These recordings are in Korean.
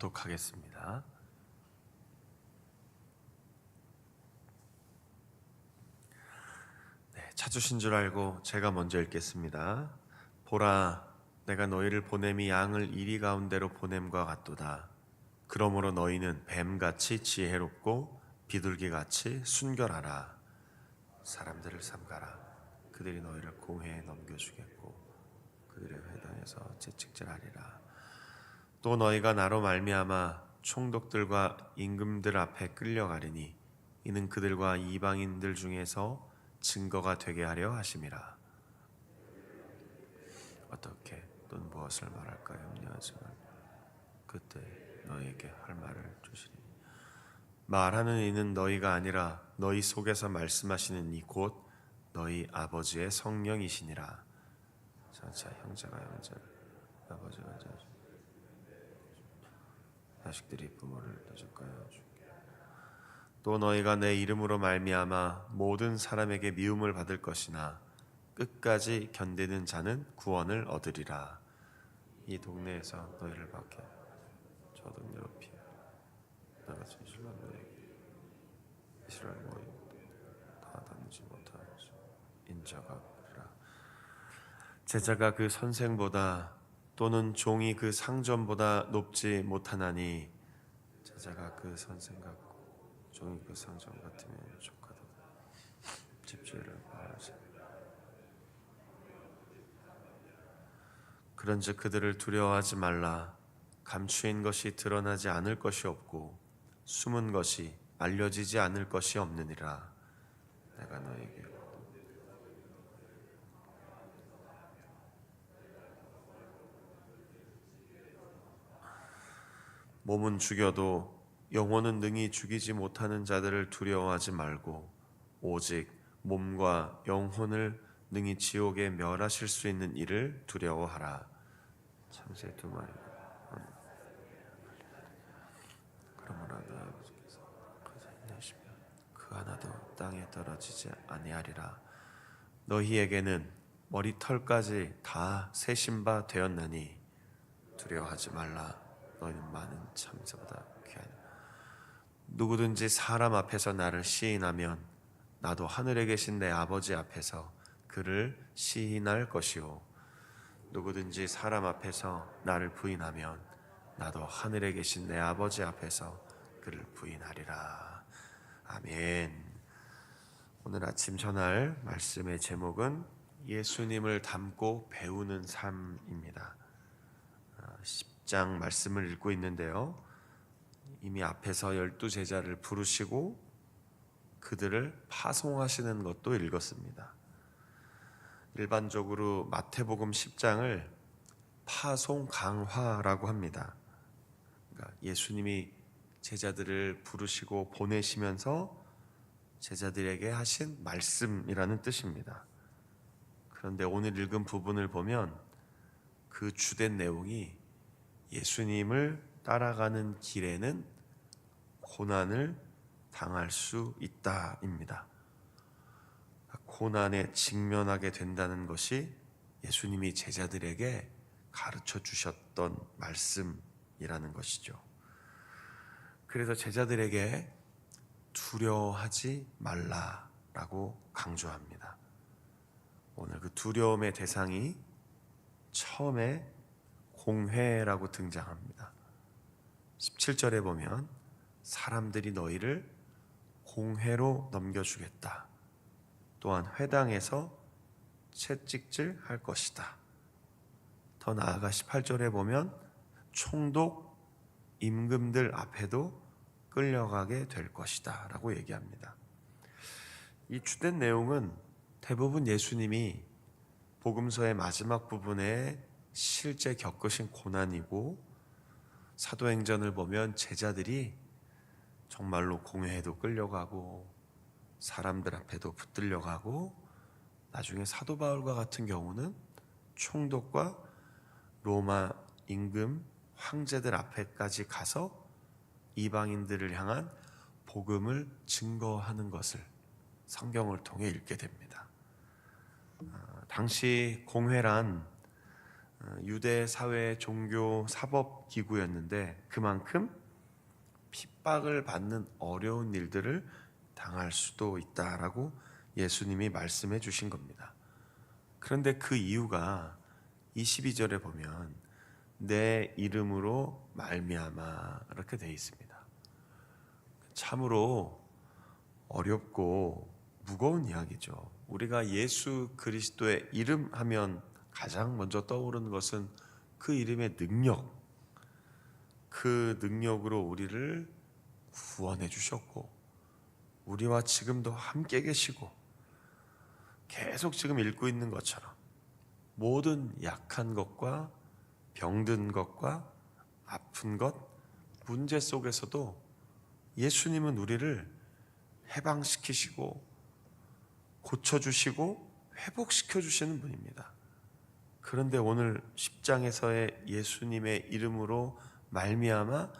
교독하겠습니다. 찾으신 줄 알고 제가 먼저 읽겠습니다. 보라, 내가 너희를 보냄이 양을 이리 가운데로 보냄과 같도다. 그러므로 너희는 뱀같이 지혜롭고 비둘기같이 순결하라. 사람들을 삼가라. 그들이 너희를 공회에 넘겨주겠고 그들의 회당에서 채찍질하리라. 또 너희가 나로 말미암아 총독들과 임금들 앞에 끌려가리니 이는 그들과 이방인들 중에서 증거가 되게 하려 하심이라. 어떻게 또는 무엇을 말할까 염려하지만 그때 너희에게 할 말을 주시리. 말하는 이는 너희가 아니라 너희 속에서 말씀하시는 이 곧 너희 아버지의 성령이시니라. 장차 형제가 형제를, 아버지가 자식들이 부모를 대적하여 주게. 또 너희가 내 이름으로 말미암아 모든 사람에게 미움을 받을 것이나 끝까지 견디는 자는 구원을 얻으리라. 이 동네에서 너희를 밖에 저 동네로 피해 내가 진실로 너희에게 이스라엘 모임 다 다니지 못하는 인자가 그리라. 제자가 그 선생보다 또는 종이 그 상전보다 높지 못하나니 제자가 그 선생 같고 종이 그 상전 같으면 족하다. 집주인을 말하지. 그런즉 그들을 두려워하지 말라. 감추인 것이 드러나지 않을 것이 없고 숨은 것이 알려지지 않을 것이 없느니라. 내가 너에게 몸은 죽여도 영혼은 능히 죽이지 못하는 자들을 두려워하지 말고 오직 몸과 영혼을 능히 지옥에 멸하실 수 있는 이를 두려워하라. 참새 두 마리. 그러므로 너 아버지께서 그자 인내시며 그 하나도 땅에 떨어지지 아니하리라. 너희에게는 머리털까지 다 세신 바 되었나니 두려워하지 말라. 너희는 많은 참새보다 귀하니 누구든지 사람 앞에서 나를 시인하면 나도 하늘에 계신 내 아버지 앞에서 그를 시인할 것이요 누구든지 사람 앞에서 나를 부인하면 나도 하늘에 계신 내 아버지 앞에서 그를 부인하리라. 아멘. 오늘 아침 전할 말씀의 제목은 예수님을 닮고 배우는 삶입니다. 10장 말씀을 읽고 있는데요. 이미 앞에서 12제자를 부르시고 그들을 파송하시는 것도 읽었습니다. 일반적으로 마태복음 10장을 파송 강화라고 합니다. 그러니까 예수님이 제자들을 부르시고 보내시면서 제자들에게 하신 말씀이라는 뜻입니다. 그런데 오늘 읽은 부분을 보면 그 주된 내용이 예수님을 따라가는 길에는 고난을 당할 수 있다입니다. 고난에 직면하게 된다는 것이 예수님이 제자들에게 가르쳐 주셨던 말씀이라는 것이죠. 그래서 제자들에게 두려워하지 말라라고 강조합니다. 오늘 그 두려움의 대상이 처음에 공회라고 등장합니다. 17절에 보면 사람들이 너희를 공회로 넘겨주겠다. 또한 회당에서 채찍질 할 것이다. 더 나아가 18절에 보면 총독, 임금들 앞에도 끌려가게 될 것이다 라고 얘기합니다. 이 주된 내용은 대부분 예수님이 복음서의 마지막 부분에 실제 겪으신 고난이고 사도행전을 보면 제자들이 정말로 공회에도 끌려가고 사람들 앞에도 붙들려가고 나중에 사도 바울과 같은 경우는 총독과 로마 임금 황제들 앞에까지 가서 이방인들을 향한 복음을 증거하는 것을 성경을 통해 읽게 됩니다. 당시 공회란 유대 사회 종교 사법 기구였는데 그만큼 핍박을 받는 어려운 일들을 당할 수도 있다라고 예수님이 말씀해 주신 겁니다. 그런데 그 이유가 22절에 보면 내 이름으로 말미암아 이렇게 되어 있습니다. 참으로 어렵고 무거운 이야기죠. 우리가 예수 그리스도의 이름 하면 가장 먼저 떠오르는 것은 그 이름의 능력, 그 능력으로 우리를 구원해 주셨고 우리와 지금도 함께 계시고 계속 지금 읽고 있는 것처럼 모든 약한 것과 병든 것과 아픈 것, 문제 속에서도 예수님은 우리를 해방시키시고 고쳐주시고 회복시켜주시는 분입니다. 그런데 오늘 10장에서의 예수님의 이름으로 말미암아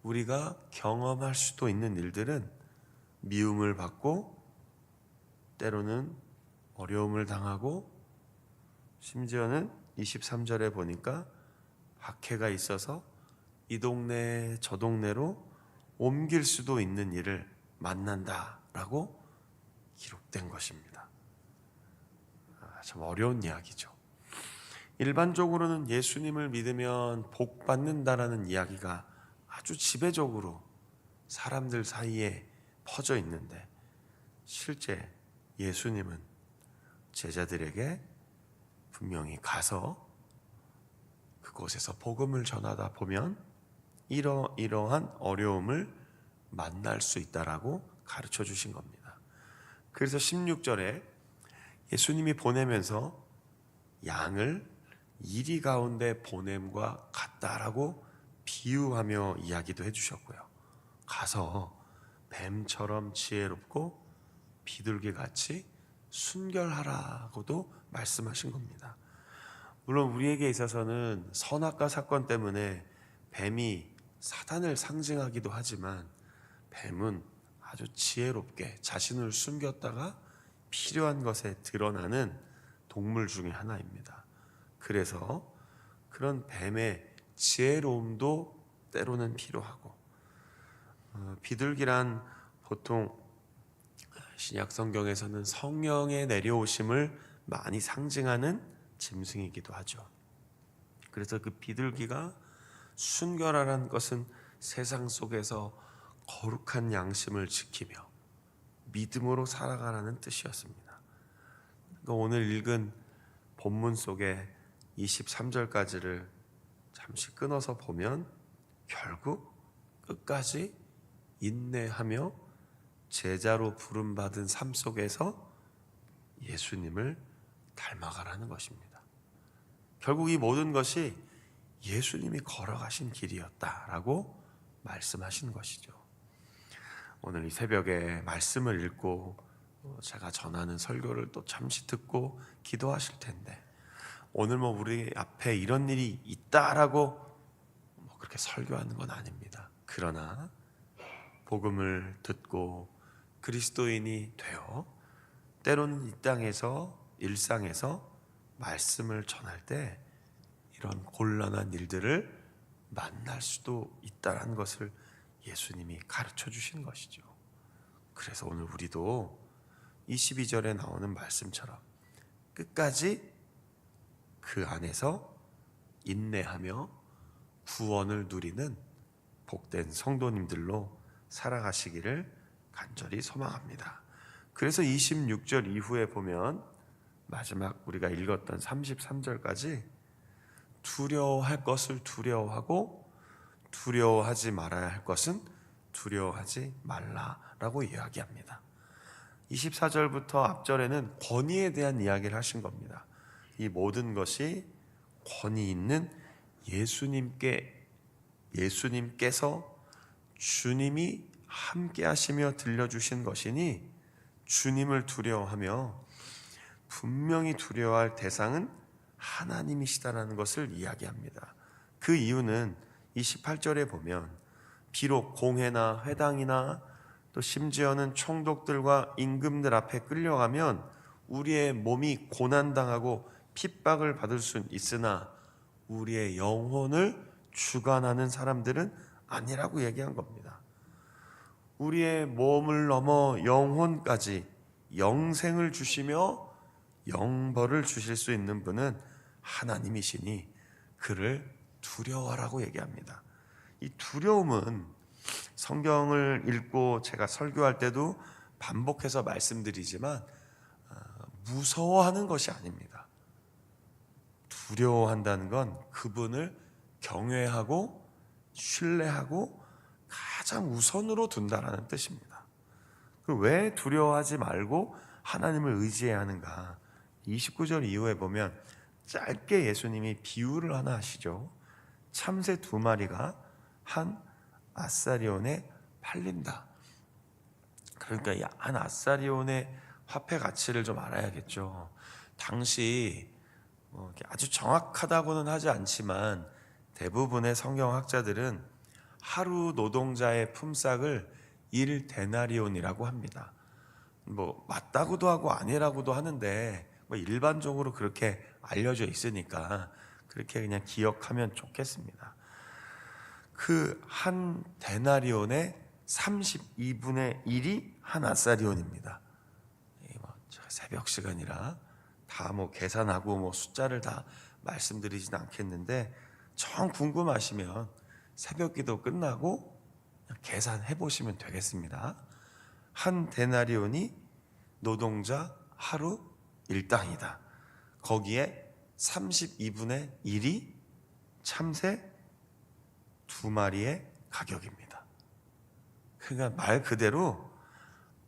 우리가 경험할 수도 있는 일들은 미움을 받고 때로는 어려움을 당하고 심지어는 23절에 보니까 박해가 있어서 이 동네 저 동네로 옮길 수도 있는 일을 만난다라고 기록된 것입니다. 참 어려운 이야기죠. 일반적으로는 예수님을 믿으면 복 받는다라는 이야기가 아주 지배적으로 사람들 사이에 퍼져 있는데 실제 예수님은 제자들에게 분명히 가서 그곳에서 복음을 전하다 보면 이러한 어려움을 만날 수 있다라고 가르쳐 주신 겁니다. 그래서 16절에 예수님이 보내면서 양을 이리 가운데 보냄과 같다라고 비유하며 이야기도 해주셨고요. 가서 뱀처럼 지혜롭고 비둘기같이 순결하라고도 말씀하신 겁니다. 물론 우리에게 있어서는 선악과 사건 때문에 뱀이 사단을 상징하기도 하지만 뱀은 아주 지혜롭게 자신을 숨겼다가 필요한 것에 드러나는 동물 중에 하나입니다. 그래서 그런 뱀의 지혜로움도 때로는 필요하고 비둘기란 보통 신약 성경에서는 성령의 내려오심을 많이 상징하는 짐승이기도 하죠. 그래서 그 비둘기가 순결하라는 것은 세상 속에서 거룩한 양심을 지키며 믿음으로 살아가라는 뜻이었습니다. 그러니까 오늘 읽은 본문 속에 23절까지를 잠시 끊어서 보면 결국 끝까지 인내하며 제자로 부름받은 삶 속에서 예수님을 닮아가라는 것입니다. 결국 이 모든 것이 예수님이 걸어가신 길이었다라고 말씀하신 것이죠. 오늘 이 새벽에 말씀을 읽고 제가 전하는 설교를 또 잠시 듣고 기도하실 텐데 오늘 우리 앞에 이런 일이 있다라고 그렇게 설교하는 건 아닙니다. 그러나 복음을 듣고 그리스도인이 되어 때로는 이 땅에서 일상에서 말씀을 전할 때 이런 곤란한 일들을 만날 수도 있다는 것을 예수님이 가르쳐 주신 것이죠. 그래서 오늘 우리도 22절에 나오는 말씀처럼 끝까지 그 안에서 인내하며 구원을 누리는 복된 성도님들로 살아가시기를 간절히 소망합니다. 그래서 26절 이후에 보면 마지막 우리가 읽었던 33절까지 두려워할 것을 두려워하고 두려워하지 말아야 할 것은 두려워하지 말라라고 이야기합니다. 24절부터 앞절에는 권위에 대한 이야기를 하신 겁니다. 이 모든 것이 권위 있는 예수님께서 주님이 함께 하시며 들려주신 것이니 주님을 두려워하며 분명히 두려워할 대상은 하나님이시다라는 것을 이야기합니다. 그 이유는 28절에 보면 비록 공회나 회당이나 또 심지어는 총독들과 임금들 앞에 끌려가면 우리의 몸이 고난당하고 핍박을 받을 수 있으나 우리의 영혼을 주관하는 사람들은 아니라고 얘기한 겁니다. 우리의 몸을 넘어 영혼까지 영생을 주시며 영벌을 주실 수 있는 분은 하나님이시니 그를 두려워하라고 얘기합니다. 이 두려움은 성경을 읽고 제가 설교할 때도 반복해서 말씀드리지만 무서워하는 것이 아닙니다. 두려워한다는 건 그분을 경외하고 신뢰하고 가장 우선으로 둔다라는 뜻입니다. 왜 두려워하지 말고 하나님을 의지해야 하는가? 29절 이후에 보면 짧게 예수님이 비유를 하나 하시죠. 참새 2마리가 한 아사리온에 팔린다. 그러니까 이 한 아사리온의 화폐 가치를 좀 알아야겠죠. 당시 아주 정확하다고는 하지 않지만 대부분의 성경학자들은 하루 노동자의 품삯을 1데나리온이라고 합니다. 맞다고도 하고 아니라고도 하는데 일반적으로 그렇게 알려져 있으니까 그렇게 그냥 기억하면 좋겠습니다. 그 한 데나리온의 32분의 1이 한 아사리온입니다. 새벽 시간이라 다 계산하고 숫자를 다 말씀드리진 않겠는데 정 궁금하시면 새벽 기도 끝나고 계산해 보시면 되겠습니다. 한 데나리온이 노동자 하루 일당이다. 거기에 32분의 1이 참새 2마리의 가격입니다. 그러니까 말 그대로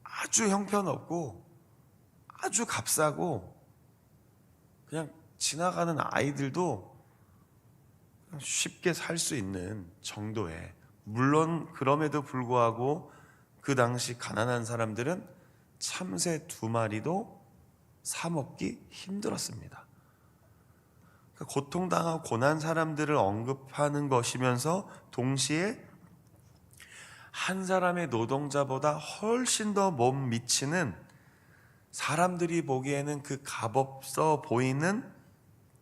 아주 형편없고 아주 값싸고 그냥 지나가는 아이들도 쉽게 살 수 있는 정도의, 물론 그럼에도 불구하고 그 당시 가난한 사람들은 참새 2마리도 사 먹기 힘들었습니다. 고통당하고 고난 사람들을 언급하는 것이면서 동시에 한 사람의 노동자보다 훨씬 더 못 미치는, 사람들이 보기에는 그 값없어 보이는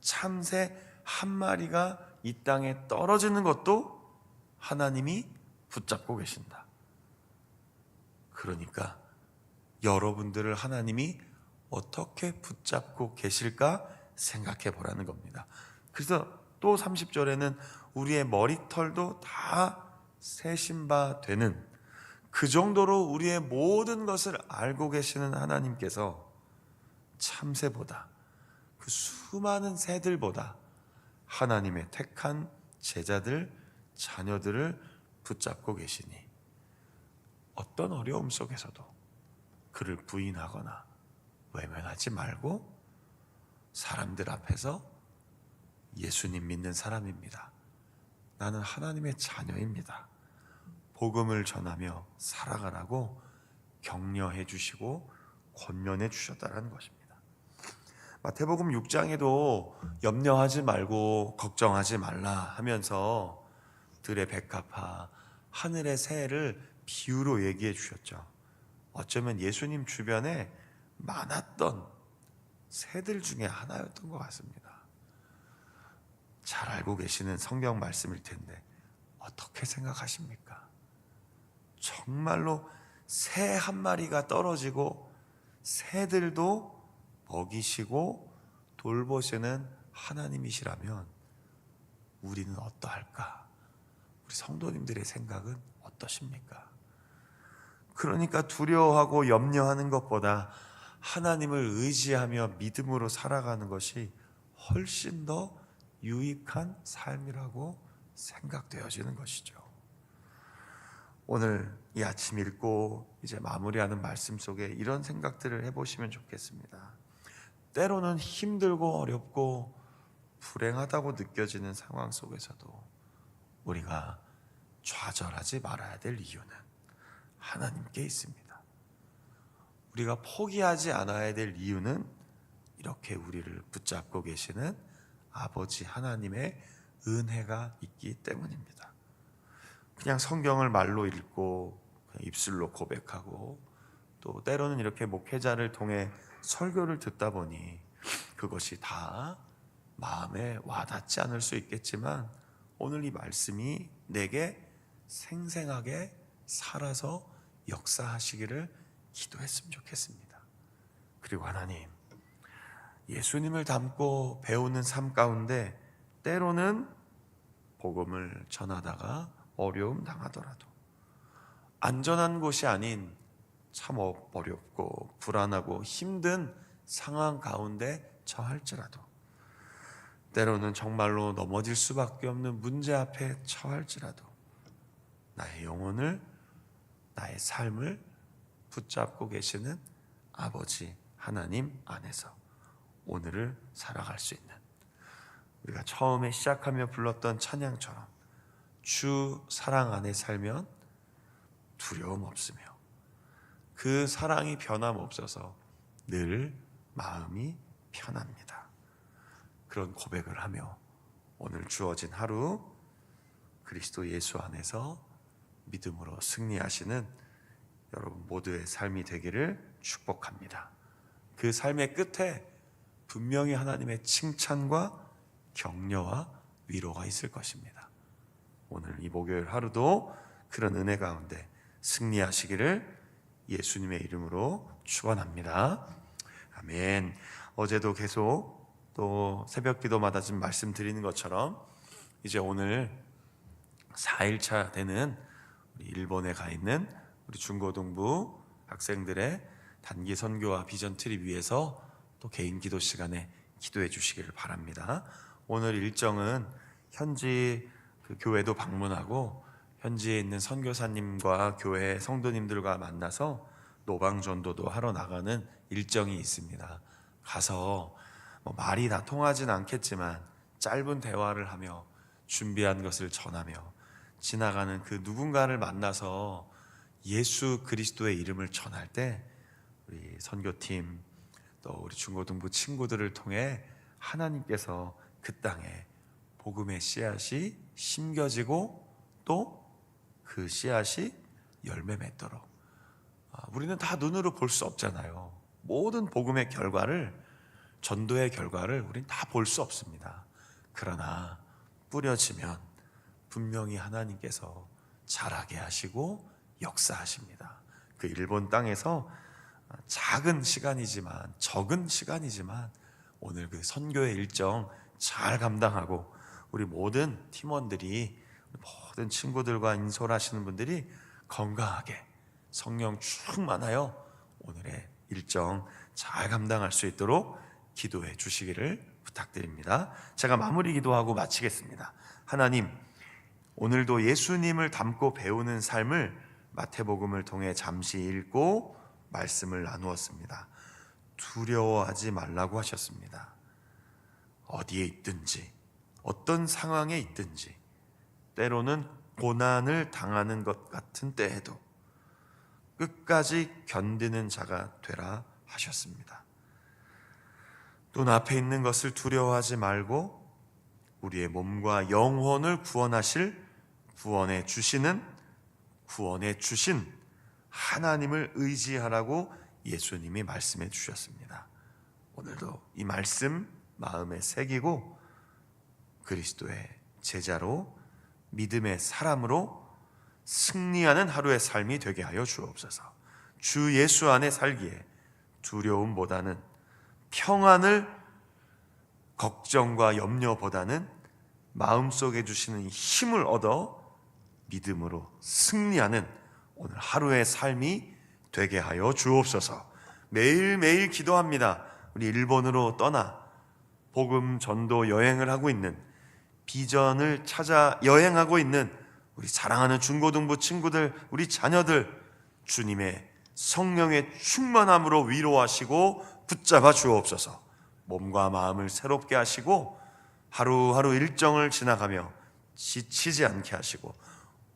참새 1마리가 이 땅에 떨어지는 것도 하나님이 붙잡고 계신다. 그러니까 여러분들을 하나님이 어떻게 붙잡고 계실까 생각해 보라는 겁니다. 그래서 또 30절에는 우리의 머리털도 다 세신 바 되는, 그 정도로 우리의 모든 것을 알고 계시는 하나님께서 참새보다, 그 수많은 새들보다 하나님의 택한 제자들, 자녀들을 붙잡고 계시니 어떤 어려움 속에서도 그를 부인하거나 외면하지 말고 사람들 앞에서 예수님 믿는 사람입니다, 나는 하나님의 자녀입니다, 복음을 전하며 살아가라고 격려해 주시고 권면해 주셨다는 것입니다. 마태복음 6장에도 염려하지 말고 걱정하지 말라 하면서 들의 백합화, 하늘의 새를 비유로 얘기해 주셨죠. 어쩌면 예수님 주변에 많았던 새들 중에 하나였던 것 같습니다. 잘 알고 계시는 성경 말씀일 텐데 어떻게 생각하십니까? 정말로 새 1마리가 떨어지고 새들도 먹이시고 돌보시는 하나님이시라면 우리는 어떠할까? 우리 성도님들의 생각은 어떠십니까? 그러니까 두려워하고 염려하는 것보다 하나님을 의지하며 믿음으로 살아가는 것이 훨씬 더 유익한 삶이라고 생각되어지는 것이죠. 오늘 이 아침 읽고 이제 마무리하는 말씀 속에 이런 생각들을 해보시면 좋겠습니다. 때로는 힘들고 어렵고 불행하다고 느껴지는 상황 속에서도 우리가 좌절하지 말아야 될 이유는 하나님께 있습니다. 우리가 포기하지 않아야 될 이유는 이렇게 우리를 붙잡고 계시는 아버지 하나님의 은혜가 있기 때문입니다. 그냥 성경을 말로 읽고 입술로 고백하고 또 때로는 이렇게 목회자를 통해 설교를 듣다 보니 그것이 다 마음에 와닿지 않을 수 있겠지만 오늘 이 말씀이 내게 생생하게 살아서 역사하시기를 기도했으면 좋겠습니다. 그리고 하나님, 예수님을 닮고 배우는 삶 가운데 때로는 복음을 전하다가 어려움 당하더라도, 안전한 곳이 아닌 참 어렵고 불안하고 힘든 상황 가운데 처할지라도, 때로는 정말로 넘어질 수밖에 없는 문제 앞에 처할지라도 나의 영혼을, 나의 삶을 붙잡고 계시는 아버지 하나님 안에서 오늘을 살아갈 수 있는, 우리가 처음에 시작하며 불렀던 찬양처럼 주 사랑 안에 살면 두려움 없으며 그 사랑이 변함없어서 늘 마음이 편합니다. 그런 고백을 하며 오늘 주어진 하루 그리스도 예수 안에서 믿음으로 승리하시는 여러분 모두의 삶이 되기를 축복합니다. 그 삶의 끝에 분명히 하나님의 칭찬과 격려와 위로가 있을 것입니다. 오늘 이 목요일 하루도 그런 은혜 가운데 승리하시기를 예수님의 이름으로 축원합니다. 아멘. 어제도 계속 또 새벽 기도마다 지금 말씀드리는 것처럼 이제 오늘 4일차 되는 우리 일본에 가 있는 우리 중고등부 학생들의 단기 선교와 비전 트립 위해서 또 개인 기도 시간에 기도해 주시기를 바랍니다. 오늘 일정은 현지 그 교회도 방문하고 현지에 있는 선교사님과 교회 성도님들과 만나서 노방전도도 하러 나가는 일정이 있습니다. 가서 말이 다 통하진 않겠지만 짧은 대화를 하며 준비한 것을 전하며 지나가는 그 누군가를 만나서 예수 그리스도의 이름을 전할 때 우리 선교팀 또 우리 중고등부 친구들을 통해 하나님께서 그 땅에 복음의 씨앗이 심겨지고 또 그 씨앗이 열매 맺도록, 우리는 다 눈으로 볼 수 없잖아요. 모든 복음의 결과를, 전도의 결과를 우리는 다 볼 수 없습니다. 그러나 뿌려지면 분명히 하나님께서 자라게 하시고 역사하십니다. 그 일본 땅에서 작은 시간이지만, 적은 시간이지만 오늘 그 선교의 일정 잘 감당하고 우리 모든 팀원들이, 모든 친구들과 인솔하시는 분들이 건강하게 성령 충만하여 오늘의 일정 잘 감당할 수 있도록 기도해 주시기를 부탁드립니다. 제가 마무리 기도하고 마치겠습니다. 하나님, 오늘도 예수님을 닮고 배우는 삶을 마태복음을 통해 잠시 읽고 말씀을 나누었습니다. 두려워하지 말라고 하셨습니다. 어디에 있든지 어떤 상황에 있든지 때로는 고난을 당하는 것 같은 때에도 끝까지 견디는 자가 되라 하셨습니다. 눈앞에 있는 것을 두려워하지 말고 우리의 몸과 영혼을 구원해 주신 하나님을 의지하라고 예수님이 말씀해 주셨습니다. 오늘도 이 말씀 마음에 새기고 그리스도의 제자로, 믿음의 사람으로 승리하는 하루의 삶이 되게 하여 주옵소서. 주 예수 안에 살기에 두려움보다는, 평안을, 걱정과 염려보다는 마음속에 주시는 힘을 얻어 믿음으로 승리하는 오늘 하루의 삶이 되게 하여 주옵소서. 매일매일 기도합니다. 우리 일본으로 떠나 복음 전도 여행을 하고 있는, 비전을 찾아 여행하고 있는 우리 사랑하는 중고등부 친구들, 우리 자녀들, 주님의 성령의 충만함으로 위로하시고 붙잡아 주옵소서. 몸과 마음을 새롭게 하시고 하루하루 일정을 지나가며 지치지 않게 하시고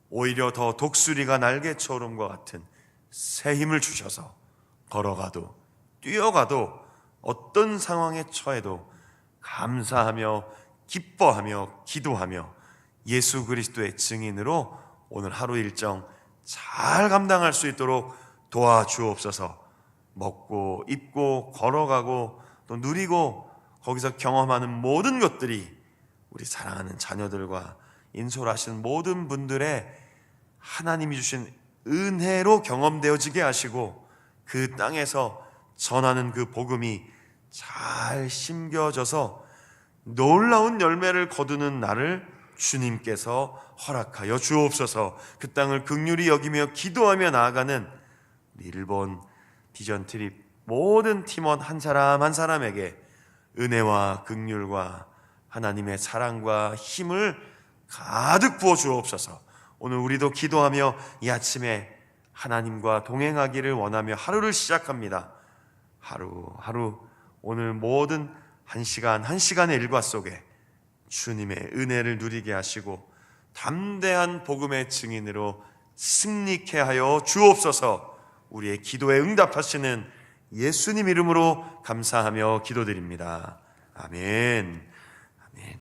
오히려 더 독수리가 날개처럼과 같은 새 힘을 주셔서 걸어가도 뛰어가도 어떤 상황에 처해도 감사하며 기뻐하며 기도하며 예수 그리스도의 증인으로 오늘 하루 일정 잘 감당할 수 있도록 도와주옵소서. 먹고 입고 걸어가고 또 누리고 거기서 경험하는 모든 것들이 우리 사랑하는 자녀들과 인솔하신 모든 분들의 하나님이 주신 은혜로 경험되어지게 하시고 그 땅에서 전하는 그 복음이 잘 심겨져서 놀라운 열매를 거두는 날을 주님께서 허락하여 주옵소서. 그 땅을 긍휼히 여기며 기도하며 나아가는 일본 비전 트립 모든 팀원 한 사람 한 사람에게 은혜와 긍휼과 하나님의 사랑과 힘을 가득 부어 주옵소서. 오늘 우리도 기도하며 이 아침에 하나님과 동행하기를 원하며 하루를 시작합니다. 하루 오늘 모든 한 시간 한 시간의 일과 속에 주님의 은혜를 누리게 하시고 담대한 복음의 증인으로 승리케 하여 주옵소서. 우리의 기도에 응답하시는 예수님 이름으로 감사하며 기도드립니다. 아멘.